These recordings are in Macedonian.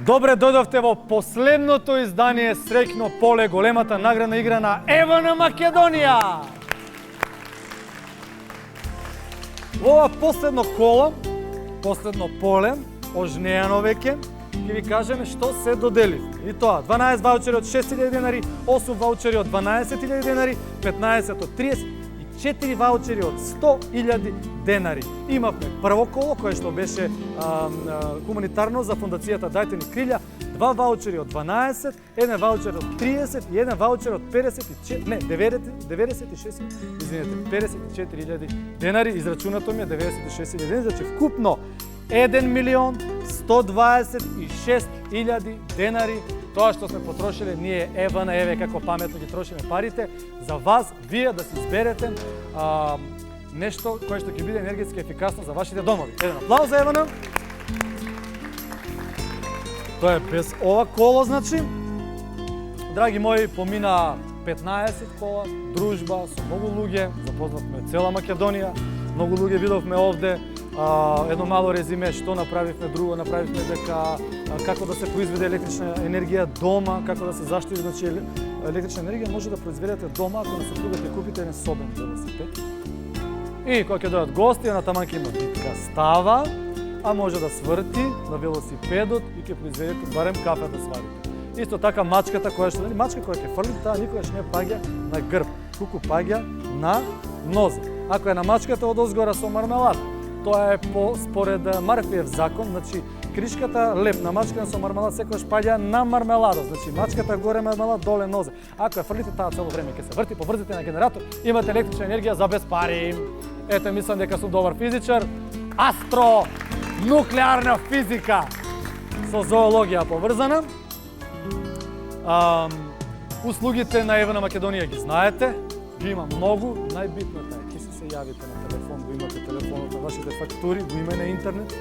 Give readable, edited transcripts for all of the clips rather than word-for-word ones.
Добре дојдовте во последното издание Среќно поле, големата наградна игра на ЕВН Македонија. Во ова последно коло, последно поле, ожнеано веќе, ќе ви кажеме што се додели. И тоа, 12 ваучери од 6.000 денари, 8 ваучери од 12.000 денари, 15 од 30 и 4 ваучери од 100.000 денари. Имавме прво коло, кое што беше хуманитарно за фондацијата Дајте ни крилја, 2 ваучери од 12, 1 ваучер од 30 и 1 ваучер од 54.000 денари. Израчунато ми е 96.000 денари, значи вкупно 1.126.000 денари. Тоа што сме потрошиле ние ЕВН, еве како паметно ги трошиме парите, за вас, вие да си изберете нешто кое што ќе биде енергетски ефикасно за вашите домови. Еден аплауз за ЕВН. Тоа е без ова коло, значи. Драги мои, помина 15 кола, дружба со многу луѓе, запознавме цела Македонија, многу луѓе видовме овде. Едно мало резиме што направивме, друго направивме дека како да се произведе електрична енергија дома, како да се заштити, значи електрична енергија може да произведете дома ако на сопругата ја купите еден собен велосипед. И кога ќе дојдат гости, на таман ќе има битка става, а може да сврти на велосипедот и ќе произведете барем кафе да сварите. Исто така мачката која што мачка која ќе фрли, таа никогаш не паѓа на грб, туку паѓа на нозе. Ако е на мачката од озгора со мармелада, тоа е според Марфиев закон, значи кришката лепна мачка со мармелад секогаш паѓа на мармелада, значи мачката горе мармелад, доле нозе. Ако ја фрлите, таа цело време ќе се врти, поврзете на генератор, имате електрична енергија за без пари. Ете, мислам дека сум добар физичар. Астро, нуклеарна физика со зоологија поврзана. Услугите на ЕВН Македонија ги знаете, ги има многу, најбитната е ќе се јавите на телефон, го имате телефонот на вашите фактури, го има на интернет.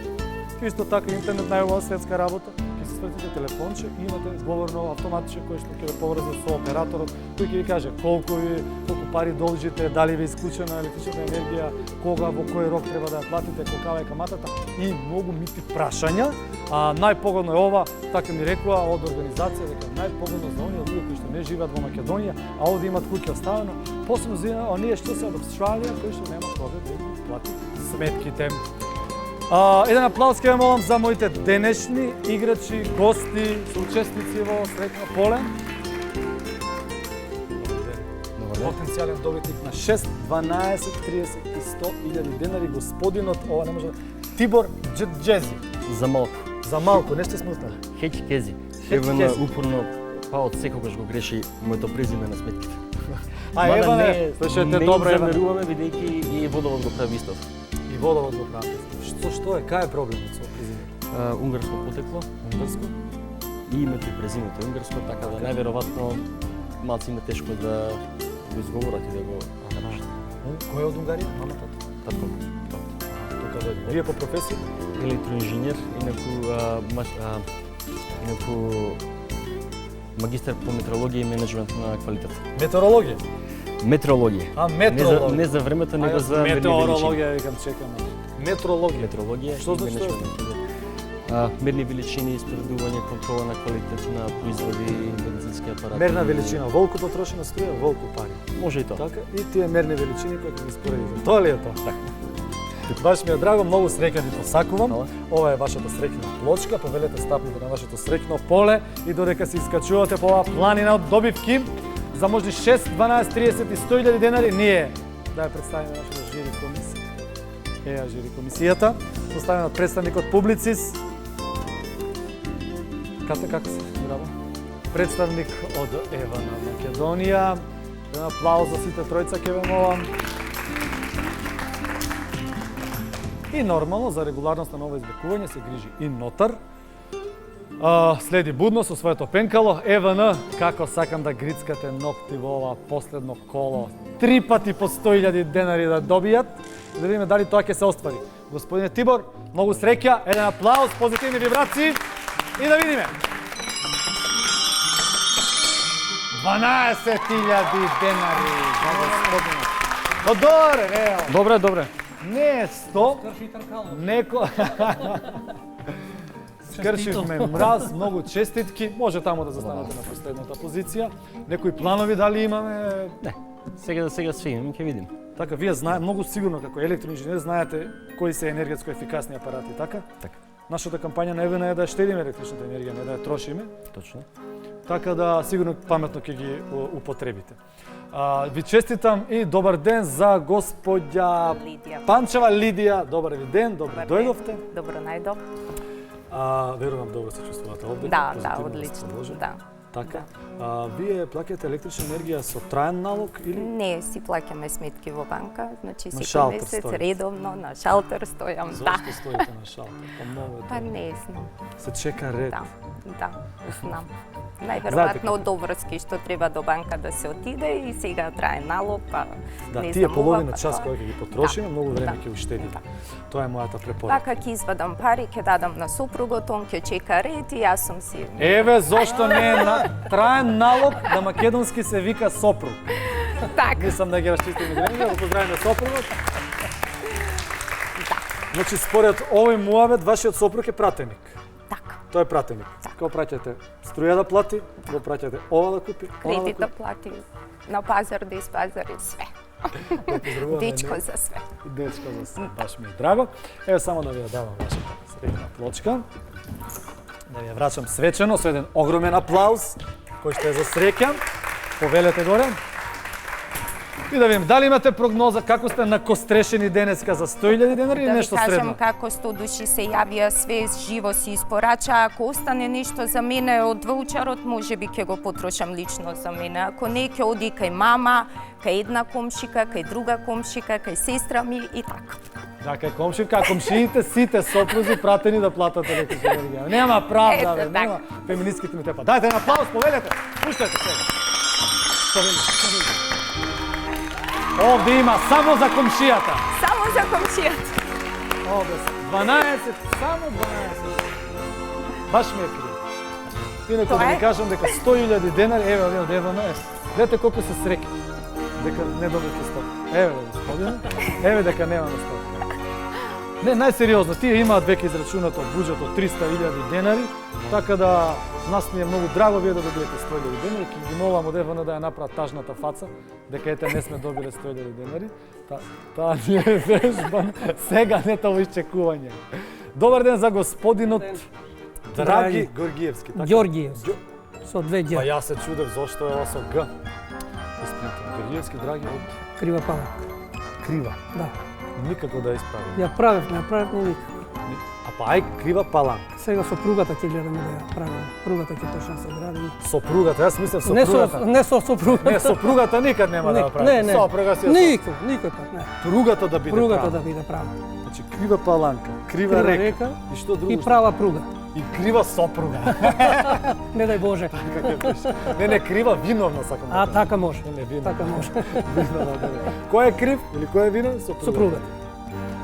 Исто така интернет најубава светска работа. Ќе се свртите телефонче и имате говорно автоматиче кој што ќе ве поврзе со операторот, кој ќе ви каже колку пари должите, дали ви исклучена електричната енергија, кога, во кој рок треба да ја платите, колкава е каматата и многу мити прашања. Најпогодно е ова, така ми рекува од организација дека најпогодно за оние луѓе кои што не живеат во Македонија, а овде имат куќа оставено, посебно за оние што се од Австралија кои што немаат кога да ги платат сметките. Еден аплауз ќе молам за моите денешни играчи, гости, соучесници во Среќно поле. Потенцијален добитник на 6, 12, 30 и 100.000 денари, господинот, ова не може да... Тибор Джеджези. За малку. За малку, нешто смутнали. Хеќ Кези. Евана упорно, па од секогаш го греши моето презиме на сметките. Еване, слушајте добро, Еване. Не замеруваме, бидејќи и Водовод го прави исто. И Водовод го прави. Што е? Кај е проблемот со презимето? Унгарско потекло. Унгарско? И името и презимето е унгарско, така да најверојатно малци им е тешко да го изговорат и да го кажат. Кој е од Унгарија? Мамата? Татко. Тука дојде. Вие по професија? Електроинженер, инаку магистар по метеорологија и менеджмент на квалитет. Метеорологија? Метеорологија. Метеорологија. Не за времето, него за мерни величини. Метеорологија, викам, чекам. Метеорологија. Метеорологија. Што значи тоа? Мерни величини, споредување, контрола на квалитет на производи и медицински апарати. Мерна величина. Волку потрошена струја, волку пари. Може и тоа. Така, и тие мерни величини кои ги споредите. Тоа ли е тоа? Така. Баш ми е драго, многу среќа ви посакувам. Ова е вашата среќна плочка, повелете стапните на вашето среќно поле и додека се искачувате по оваа планина од добивки за можни 6, 12, 30 и 100.000 денари, ние да ја представиме нашата жири комисија. Еа жири комисијата, составена од представникот Публицис. Како се? Браво. Представник од ЕВН Македонија. Еден аплауз за сите тројца ќе ве молам. И нормално, за регуларност на ова избекување се грижи и нотар. Следи будно со своето пенкало. ЕВН, како сакам да грицкате ногти во ова последно коло. 3 пати по 100.000 денари да добијат. Да видиме дали тоа ќе се оствари. Господине Тибор, многу среќа, еден аплауз, позитивни вибрации и да видиме. 12.000 денари, господине. Добре, Добре. Не е 100, неко... скршивме мраз, многу честитки. Може таму да застанете на последната позиција. Некои планови дали имаме? Не, сега све имам, ќе видим. Така, вие многу сигурно како електроинженер знаете кои се енергетско ефикасни апарати, така? Така. Нашата кампања најавена е да штедиме електричната енергија, не да ја трошиме. Точно. Така да сигурно паметно ќе ги употребите. Ви честитам и добар ден за господја Лидија. Панчева Лидија. Добар ви ден, добро Добар дојдовте. ден. Добро најдов. Верувам добро се чувствувате овде. Да, позитивно одлично. расположени. Да. Така. Вие плаќате електрична енергија со траен налог или Не, си плаќаме сметки во банка, значи На секој шалтер месец стоите? редовно на шалтер стојам. Да. зошто стоите на шалтер? Па многу е Па тоа. не знам. Се чека ред. Да, знам. Најверојатно од доврски што треба до банка да се отиде и сега трае налог, па Да, не тие знам половина ова, час па кои ќе ги потрошиме, многу време Да. ќе уштедите. Тоа е мојата препорака. Така ќе извадам пари, ќе дадам на супругот, он ќе чека ред и јас сум си. Еве зошто не е траен налог на македонски се вика сопруг. Така. Мислам да ги расчистиме граѓаните, да поздравиме сопругот. Да. Значи според овој муавет вашиот сопруг е пратеник. Така. Тој е пратеник. Као праќате струја да плати, го праќате ова да купи, ова да Кредит да купи. плати, на пазар да испазари све. Поздравуваме Дечко не- за све. Дечко за се, баш ми е драго. Еве само да ви ја давам вашата средна плочка. Да ви ја врачам свечено со еден огромен аплауз, кој што е за среќа. Повелете горе. И да видим, дали имате прогноза како сте накострешени денеска за 100.000 денари или Да ви нешто кажам средно? како 100 души се јавија, све живо си испорача. Ако остане нешто за мене од ваучерот, може би ќе го потрошам лично за мене. Ако не, ќе оди кај мама, кај една комшика, кај друга комшика, кај сестра ми и така. Да, кај комшинка, а комшиите сите сопрузи пратени да платат електрична енергија. Нема правда, бе, Ето така. нема. Феминистките ми тепа. Дајте на аплауз, повелете. Пуштете сега. Што видите? Овде има само за комшијата. Само за комшијата. Овде се 12, само 12. Баш ми е крив. Инаку Тоа да ви е? кажам дека 100.000 денари, еве овде од Евана е. Гледате колку се среќа. Дека не добите 100. Еве, господине. Еве дека нема на 100. Не, најсериозно, тие имаат веќе израчунато буџет од 300.000 денари, така да нас ни е многу драго вие да добиете 100.000 денари. Ќе ги молам од Евана да ја направат тажната фаца, дека ете не сме добиле 100.000 денари. Таа ни е вежбан, сега не тоа исчекување. Добар ден за господинот Драги Горгиевски. Така? Ѓоргиевски, со две Па ѓ, јас се чудев зошто е ова со Г. Испринтен. Горгиевски, Драги од крива палак. Крива. Да. Никако да ја исправим. Ја правевме никако. А па ај крива паланка. Сега со пругата ќе гледаме да ја правиме. Пругата ќе почне да се гради. Сопругата, јас мислев Не сопругата. не со сопругата. Не, сопругата никад нема да ја прави. Не, не. Сопруга си е Никој пат, не. Пругата да биде Пругата права. да биде права. Значи крива паланка, крива Крива река. река И што друго? и права пруга. И крива сопруга. Не дај Боже. Како пише. Не, крива виновна сакам. да А кажам. така може. Не, виновна. Така може. Виновна, да. Кој е крив или кој е виновен? Сопругата.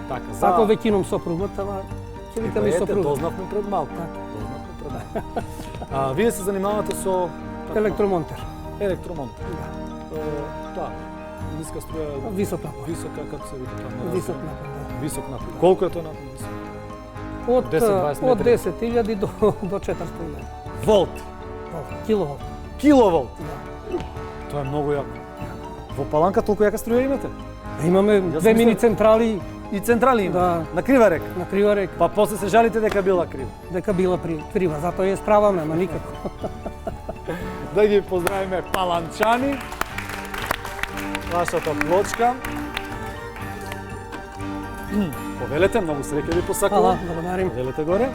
Така, Ако веќином сопругата, ама ќе викаме и Ете, сопруга. дознавме пред малку. Така. Дознавме пред малку. Вие се занимавате со Електромонтер. електромонт. Да. Да. Ниска струја, Висок напон. висока, како се вика тоа? Висок напон, да. Висок напон. Колку е тој напон висок? Од 10-20 од метри. 10.000 до 400 метри. Волт. Киловолт. Киловолт. Да. Тоа е многу јако. Во паланка толку јака струја имате? Имаме две мини мислев- централи И централи има. Да. На крива река. на крива река, Па после се жалите дека била крива. дека била крива, затоа ја справаме, ама никако. Да ги поздравиме паланчани. Вашата плочка. Повелете, многу среќа ви Фала, посакувам. благодарим. Повелете горе.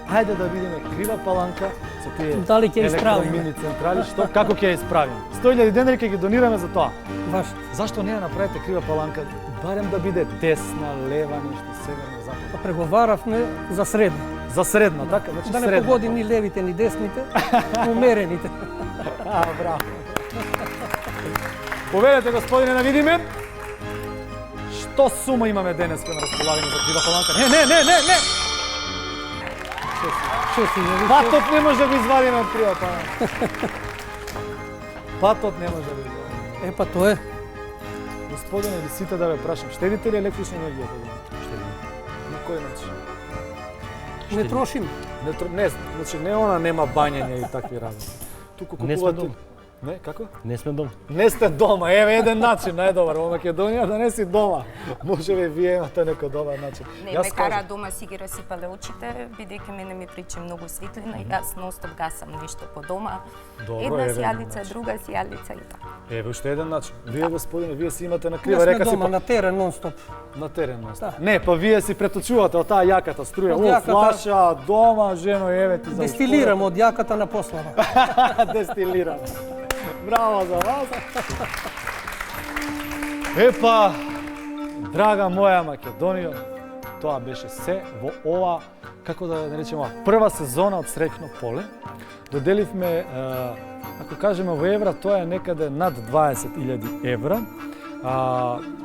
Хајде да видиме крива паланка со тие Дали ќе ја исправиме? електромини централи, што како ќе ја исправиме. 100.000 денари ќе ги донираме за тоа. Баш, Зашто не ја направите крива паланка, барем да биде десна, лева, нешто северно, западно. па преговаравме за средно. За средна, така? Значи Да не средна. погоди ни левите ни десните, умерените. Браво. Повелете, господине, да видиме. Што сума имаме денеска на располагање за крива паланка? Не! 6.000. Патот не може да го извадиме од крива паланка. Патот не може да го извадиме. Е, па тоа е. Господине, ви сите да ве прашам, штедите ли електрична енергија? Штедите. На кој начин? Не трошим. Не, она нема бањење и такви работи. Туку Не сме купувате... дома. Не, како? Не сме дом. Не сте дома, еве еден начин најдобар во Македонија да не си дома. Може би вие имате некој добар начин. Не ме кара дома си ги расипале очите, бидејќи мене ми причи многу светлина и јас ностоп гасам нешто по дома. Добро, Една еве сијалица, начин. друга сијалица и така. Еве уште еден начин. Вие господине, вие си имате на Не крива сме река си дома, на терен нон-стоп. на терен. Да. Не, па вие си преточувате од таа јаката струја. Од О, јаката- флаша, дома, жено, еве ти за Дестилирам од јаката на послава. Дестилирам. Браво за вас. Епа, драга моја Македонија, тоа беше се во ова, како да наречеме, прва сезона од Среќно поле. Доделивме, ако кажеме во евра, тоа е некаде над 20.000 евра.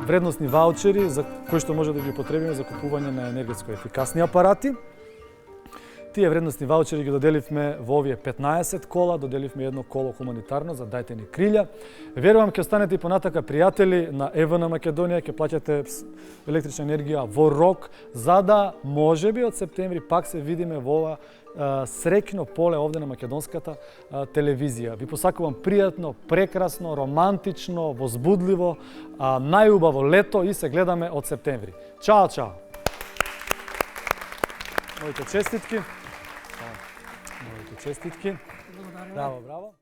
Вредносни ваучери за кои што може да ги употребиме за купување на енергетско ефикасни апарати. Тие вредносни ваучери ги доделивме во овие 15 кола, доделивме едно коло хуманитарно за Дајте ни крилја. Верувам ќе останете и понатака пријатели на ЕВН Македонија, ќе плаќате електрична енергија во рок, за да можеби од септември пак се видиме во ова среќно поле овде на македонската телевизија. Ви посакувам пријатно, прекрасно, романтично, возбудливо, најубаво лето и се гледаме од септември. Чао, чао! Моите честитки. Браво, браво.